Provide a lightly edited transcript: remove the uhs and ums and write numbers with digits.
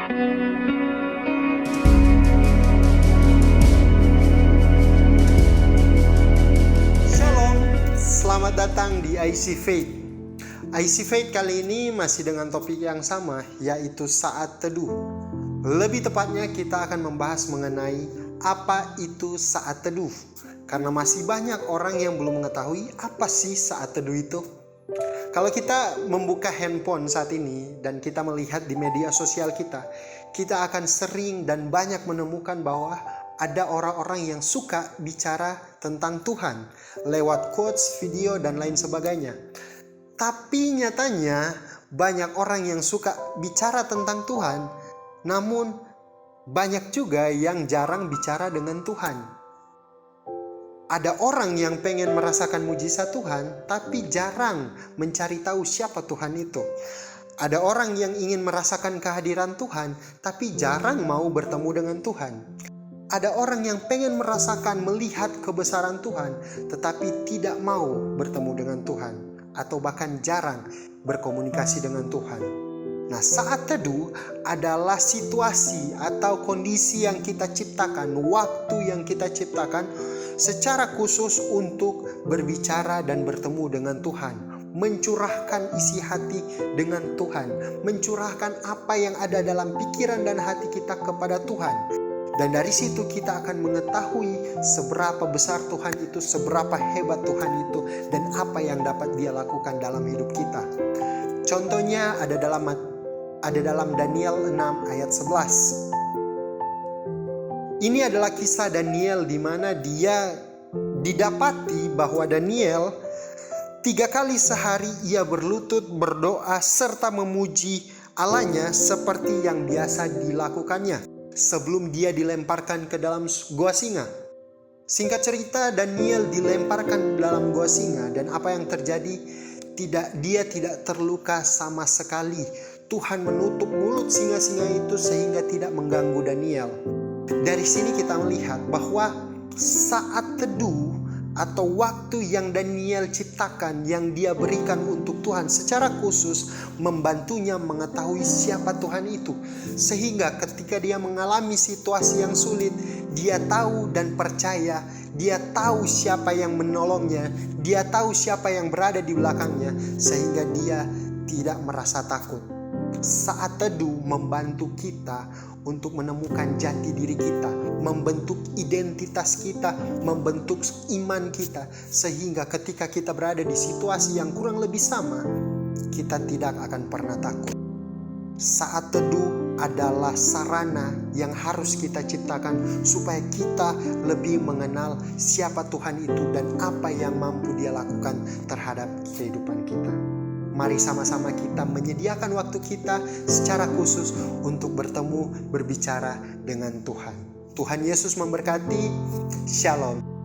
Shalom, selamat datang di IC Faith. IC Faith kali ini masih dengan topik yang sama, yaitu saat teduh. Lebih tepatnya kita akan membahas mengenai apa itu saat teduh. Karena masih banyak orang yang belum mengetahui apa sih saat teduh itu. Kalau kita membuka handphone saat ini dan kita melihat di media sosial kita akan sering dan banyak menemukan bahwa ada orang-orang yang suka bicara tentang Tuhan lewat quotes, video, dan lain sebagainya. Tapi nyatanya banyak orang yang suka bicara tentang Tuhan, namun banyak juga yang jarang bicara dengan Tuhan. Ada orang yang pengen merasakan mujizat Tuhan, tapi jarang mencari tahu siapa Tuhan itu. Ada orang yang ingin merasakan kehadiran Tuhan, tapi jarang mau bertemu dengan Tuhan. Ada orang yang pengen merasakan, melihat kebesaran Tuhan, tetapi tidak mau bertemu dengan Tuhan, atau bahkan jarang berkomunikasi dengan Tuhan. Nah, saat teduh adalah situasi atau kondisi yang kita ciptakan, waktu yang kita ciptakan secara khusus untuk berbicara dan bertemu dengan Tuhan, mencurahkan isi hati dengan Tuhan, mencurahkan apa yang ada dalam pikiran dan hati kita kepada Tuhan. Dan dari situ kita akan mengetahui seberapa besar Tuhan itu, seberapa hebat Tuhan itu, dan apa yang dapat Dia lakukan dalam hidup kita. Contohnya ada dalam Daniel 6 ayat 11. Ini adalah kisah Daniel di mana dia didapati bahwa Daniel 3 kali sehari ia berlutut berdoa serta memuji Allahnya seperti yang biasa dilakukannya sebelum dia dilemparkan ke dalam gua singa. Singkat cerita, Daniel dilemparkan dalam gua singa dan apa yang terjadi? Dia tidak terluka sama sekali. Tuhan menutup mulut singa-singa itu sehingga tidak mengganggu Daniel. Dari sini kita melihat bahwa saat teduh atau waktu yang Daniel ciptakan, yang dia berikan untuk Tuhan secara khusus, membantunya mengetahui siapa Tuhan itu. Sehingga ketika dia mengalami situasi yang sulit, dia tahu dan percaya, dia tahu siapa yang menolongnya, dia tahu siapa yang berada di belakangnya, sehingga dia tidak merasa takut. Saat teduh membantu kita untuk menemukan jati diri kita, membentuk identitas kita, membentuk iman kita, sehingga ketika kita berada di situasi yang kurang lebih sama, kita tidak akan pernah takut. Saat teduh adalah sarana yang harus kita ciptakan supaya kita lebih mengenal siapa Tuhan itu dan apa yang mampu Dia lakukan terhadap kehidupan kita. Mari sama-sama kita menyediakan waktu kita secara khusus untuk bertemu, berbicara dengan Tuhan. Tuhan Yesus memberkati. Shalom.